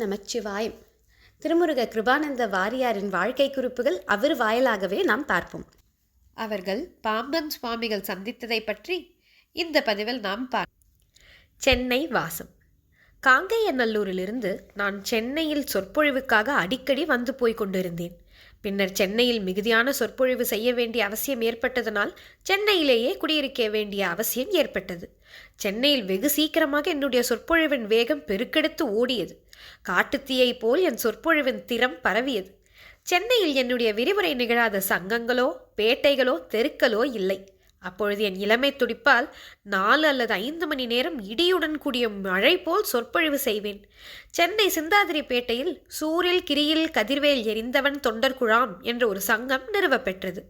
நமச்சிவாயம். திருமுருக கிருபானந்த வாரியாரின் வாழ்க்கை குறிப்புகள் அவர் வாயிலாகவே நாம் பார்ப்போம். அவர்கள் பாம்பன் சுவாமிகள் சந்தித்ததை பற்றி இந்த பதிவில் நாம் சென்னை வாசம். காங்கேயநல்லூரிலிருந்து நான் சென்னையில் சொற்பொழிவுக்காக அடிக்கடி வந்து போய் கொண்டிருந்தேன். பின்னர் சென்னையில் மிகுதியான சொற்பொழிவு செய்ய வேண்டிய அவசியம் ஏற்பட்டதனால் சென்னையிலேயே குடியிருக்க வேண்டிய அவசியம் ஏற்பட்டது. சென்னையில் வெகு சீக்கிரமாக என்னுடைய சொற்பொழிவின் வேகம் பெருக்கெடுத்து ஓடியது. காட்டுத்தீயை போல் என் சொற்பொழிவின் திறம் பரவியது. சென்னையில் என்னுடைய விரிவுரை நிகழாத சங்கங்களோ பேட்டைகளோ தெருக்களோ இல்லை. அப்பொழுது என் இளமை துடிப்பால் 4 அல்லது 5 மணி நேரம் இடியுடன் கூடிய மழை போல் சொற்பொழிவு செய்வேன். சென்னை சிந்தாதிரிப்பேட்டையில் சூரில் கிரியில் கதிர்வேல் எரிந்தவன் தொண்டர் குழாம் என்ற ஒரு சங்கம் நிறுவப்பெற்றது.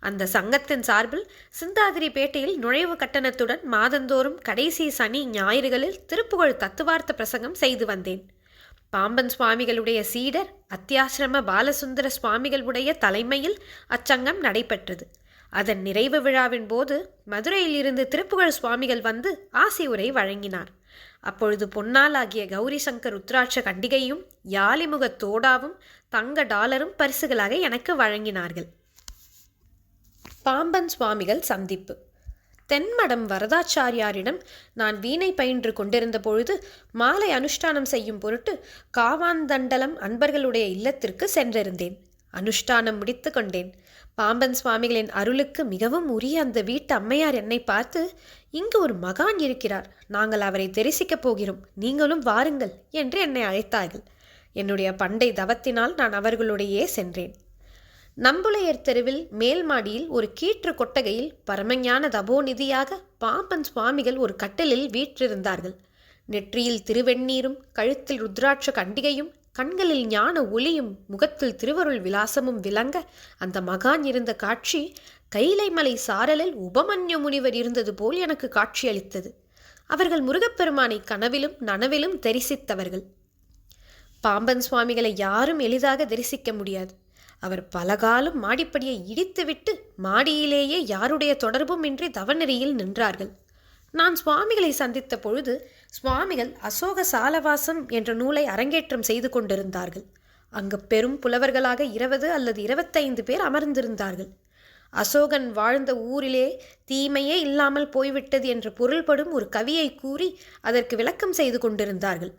அந்த சங்கத்தின் சார்பில் சிந்தாதிரிப்பேட்டையில் நுழைவு கட்டணத்துடன் மாதந்தோறும் கடைசி சனி ஞாயிறுகளில் திருப்புகழ் தத்துவார்த்த பிரசங்கம் செய்து வந்தேன். பாம்பன் சுவாமிகளுடைய சீடர் அத்தியாசிரம பாலசுந்தர சுவாமிகள் உடைய தலைமையில் அச்சங்கம் நடைபெற்றது. அதன் நிறைவு விழாவின் போது மதுரையில் இருந்து திருப்புகழ் சுவாமிகள் வந்து ஆசி உரை வழங்கினார். அப்பொழுது பொன்னாலாகிய கௌரி சங்கர் ருத்ராட்ச கண்டிகையும் யாலிமுக தோடாவும் தங்க டாலரும் பரிசுகளாக எனக்கு வழங்கினார்கள். பாம்பன் சுவாமிகள் சந்திப்பு. தென்மடம் வரதாச்சாரியாரிடம் நான் வீணை பயின்று கொண்டிருந்த பொழுது மாலை அனுஷ்டானம் செய்யும் பொருட்டு காவாந்தண்டலம் அன்பர்களுடைய இல்லத்திற்கு சென்றிருந்தேன். அனுஷ்டானம் முடித்து கொண்டேன். பாம்பன் சுவாமிகளின் அருளுக்கு மிகவும் உரிய அந்த வீட்டு அம்மையார் என்னை பார்த்து, இங்கு ஒரு மகான் இருக்கிறார், நாங்கள் அவரை தரிசிக்கப் போகிறோம், நீங்களும் வாருங்கள் என்று என்னை அழைத்தார்கள். என்னுடைய பண்டை தவத்தினால் நான் அவர்களுடையே சென்றேன். நம்புளையர் தெருவில் மேல் மாடியில் ஒரு கீற்று கொட்டகையில் பரமஞான தபோநிதியாக பாம்பன் சுவாமிகள் ஒரு கட்டிலில் வீற்றிருந்தார்கள். நெற்றியில் திருவெண்ணீரும் கழுத்தில் ருத்ராட்ச கண்டிகையும் கண்களில் ஞான ஒளியும் முகத்தில் திருவருள் விலாசமும் விளங்க அந்த மகான் இருந்த காட்சி கைலைமலை சாரலில் உபமன்யு முனிவர் இருந்தது போல் எனக்கு காட்சியளித்தது. அவர்கள் முருகப்பெருமானை கனவிலும் நனவிலும் தரிசித்தவர்கள். பாம்பன் சுவாமிகளை யாரும் எளிதாக தரிசிக்க முடியாது. அவர் பலகாலம் மாடிப்படியை இடித்துவிட்டு மாடியிலேயே யாருடைய தொடர்பும் இன்றி தவநெறியில் நின்றார்கள். நான் சுவாமிகளை சந்தித்த பொழுது சுவாமிகள் அசோக சாலவாசம் என்ற நூலை அரங்கேற்றம் செய்து கொண்டிருந்தார்கள். அங்கு பெரும் புலவர்களாக 20 அல்லது 25 பேர் அமர்ந்திருந்தார்கள். அசோகன் வாழ்ந்த ஊரிலே தீமையே இல்லாமல் போய்விட்டது என்று பொருள்படும் ஒரு கவியை கூறி அதற்கு விளக்கம் செய்து கொண்டிருந்தார்கள்.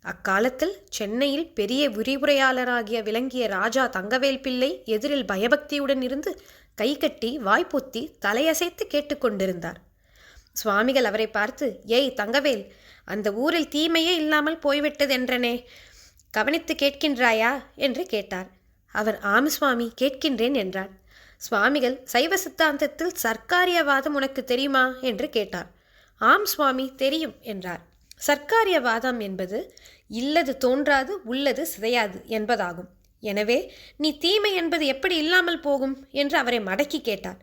அக்காலத்தில் சென்னையில் பெரிய விரிவுரையாளராகிய விளங்கிய ராஜா தங்கவேல் பிள்ளை எதிரில் பயபக்தியுடன் இருந்து கைகட்டி வாய்ப்பொத்தி தலையசைத்து கேட்டுக்கொண்டிருந்தார். சுவாமிகள் அவரை பார்த்து, ஏய் தங்கவேல், அந்த ஊரில் தீமையே இல்லாமல் போய்விட்டது என்றனே, கவனித்து கேட்கின்றாயா என்று கேட்டார். அவர் ஆம் சுவாமி, கேட்கின்றேன் என்றார். சுவாமிகள், சைவ சித்தாந்தத்தில் சர்க்காரியவாதம் உனக்கு தெரியுமா என்று கேட்டார். ஆம் சுவாமி, தெரியும் என்றார். சர்க்காரியவாதம் என்பது இல்லது தோன்றாது உள்ளது சிதையாது என்பதாகும். எனவே நீ தீமை என்பது எப்படி இல்லாமல் போகும் என்று அவரை மடக்கி கேட்டார்.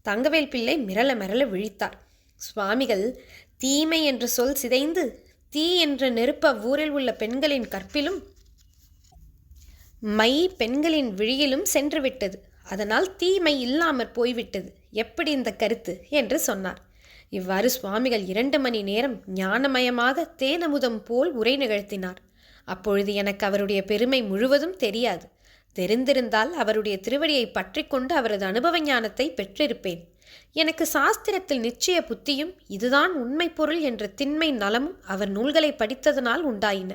தங்கவேல் பிள்ளை மிரள மிரள விழித்தார். சுவாமிகள், தீமை என்ற சொல் சிதைந்து தீ என்ற நெருப்ப ஊரில் உள்ள பெண்களின் கற்பிலும் மை பெண்களின் விழியிலும் சென்றுவிட்டது, அதனால் தீமை இல்லாமற் போய்விட்டது, எப்படி இந்த கருத்து என்று சொன்னார். இவ்வாறு சுவாமிகள் 2 மணி நேரம் ஞானமயமாக தேனமுதம் போல் உரை நிகழ்த்தினார். அப்பொழுது எனக்கு அவருடைய பெருமை முழுவதும் தெரியாது. தெரிந்திருந்தால் அவருடைய திருவடியை பற்றி கொண்டு அவரது அனுபவ ஞானத்தை பெற்றிருப்பேன். எனக்கு சாஸ்திரத்தில் நிச்சய புத்தியும் இதுதான் உண்மை பொருள் என்ற திண்மை நலமும் அவர் நூல்களை படித்ததனால் உண்டாயின.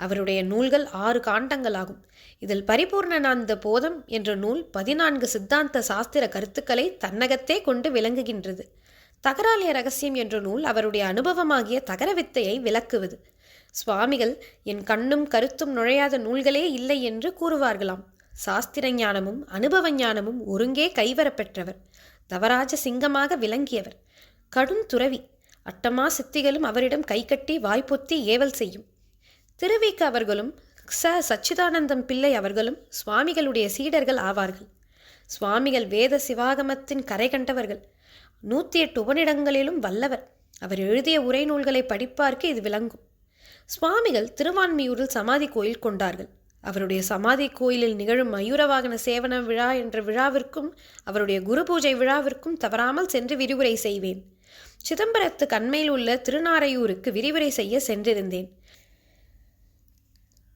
அவருடைய நூல்கள் 6 காண்டங்களாகும். இதில் பரிபூர்ணானந்த போதம் என்ற நூல் 14 சித்தாந்த சாஸ்திர கருத்துக்களை தன்னகத்தே கொண்டு விளங்குகின்றது. தகராலய ரகசியம் என்ற நூல் அவருடைய அனுபவமாகிய தகர வித்தையை விளக்குவது. சுவாமிகள் என் கண்ணும் கருத்தும் நுழையாத நூல்களே இல்லை என்று கூறுவார்களாம். சாஸ்திர ஞானமும் அனுபவ ஞானமும் ஒருங்கே கைவரப்பெற்றவர். தவராஜ சிங்கமாக விளங்கியவர். கடும் துறவி. அட்டமா சித்திகளும் அவரிடம் கைகட்டி வாய்ப்பொத்தி ஏவல் செய்யும். திருவிக்க அவர்களும் சச்சிதானந்தம் பிள்ளை அவர்களும் சுவாமிகளுடைய சீடர்கள் ஆவார்கள். சுவாமிகள் வேத சிவாகமத்தின் கரை கண்டவர்கள். 108 உபநிடங்களிலும் வல்லவர். அவர் எழுதிய உரை நூல்களை படிப்பார்க்கு இது விளங்கும். சுவாமிகள் திருவான்மியூரில் சமாதி கோயில் கொண்டார்கள். அவருடைய சமாதி கோயிலில் நிகழும் மயூரவாகன சேவன விழா என்ற விழாவிற்கும் அவருடைய குரு பூஜை விழாவிற்கும் தவறாமல் சென்று விரிவுரை செய்வேன். சிதம்பரத்து கண்மையில் உள்ள திருநாரையூருக்கு விரிவுரை செய்ய சென்றிருந்தேன்.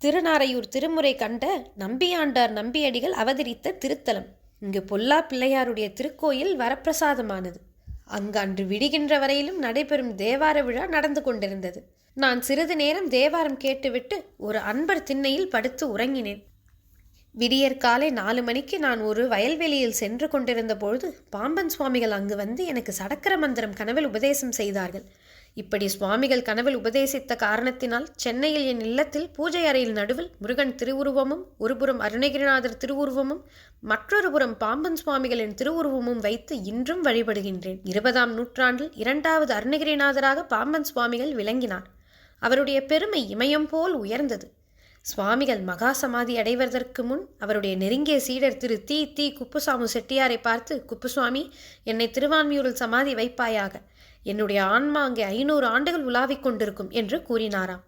திருநாரையூர் திருமுறை கண்ட நம்பியாண்டார் நம்பியடிகள் அவதரித்த திருத்தலம். இங்கு பொல்லா பிள்ளையாருடைய திருக்கோயில் வரப்பிரசாதமானது. அங்கு அன்று விடுகின்ற வரையிலும் நடைபெறும் தேவார விழா நடந்து கொண்டிருந்தது. நான் சிறிது நேரம் தேவாரம் கேட்டுவிட்டு ஒரு அன்பர் திண்ணையில் படுத்து உறங்கினேன். விடியற் காலை 4 மணிக்கு நான் ஒரு வயல்வெளியில் சென்று கொண்டிருந்த பொழுது பாம்பன் சுவாமிகள் அங்கு வந்து எனக்கு சடக்கர மந்திரம் கனவில் உபதேசம் செய்தார்கள். இப்படி சுவாமிகள் கனவில் உபதேசித்த காரணத்தினால் சென்னையில் என் இல்லத்தில் பூஜை அறையில் நடுவில் முருகன் திருவுருவமும், ஒருபுறம் அருணகிரிநாதர் திருவுருவமும், மற்றொரு புறம் பாம்பன் சுவாமிகளின் திருவுருவமும் வைத்து இன்றும் வழிபடுகின்றேன். 20ஆம் நூற்றாண்டில் 2வது அருணகிரிநாதராக பாம்பன் சுவாமிகள் விளங்கினார். அவருடைய பெருமை இமயம் போல் உயர்ந்தது. சுவாமிகள் மகா சமாதி அடைவதற்கு முன் அவருடைய நெருங்கிய சீடர் திரு தி குப்புசாமி செட்டியாரை பார்த்து, குப்புசுவாமி, என்னை திருவான்மியூரில் சமாதி வைப்பாயாக, என்னுடைய ஆன்மா அங்கே 500 ஆண்டுகள் உலாவிக் கொண்டிருக்கும் என்று கூறினாராம்.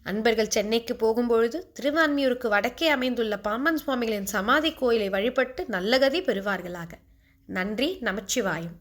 அன்பர்கள் சென்னைக்கு போகும்பொழுது திருவான்மியூருக்கு வடக்கே அமைந்துள்ள பாம்பன் சுவாமிகளின் சமாதி கோயிலை வழிபட்டு நல்ல கதி பெறுவார்களாக. நன்றி. நமச்சிவாயம்.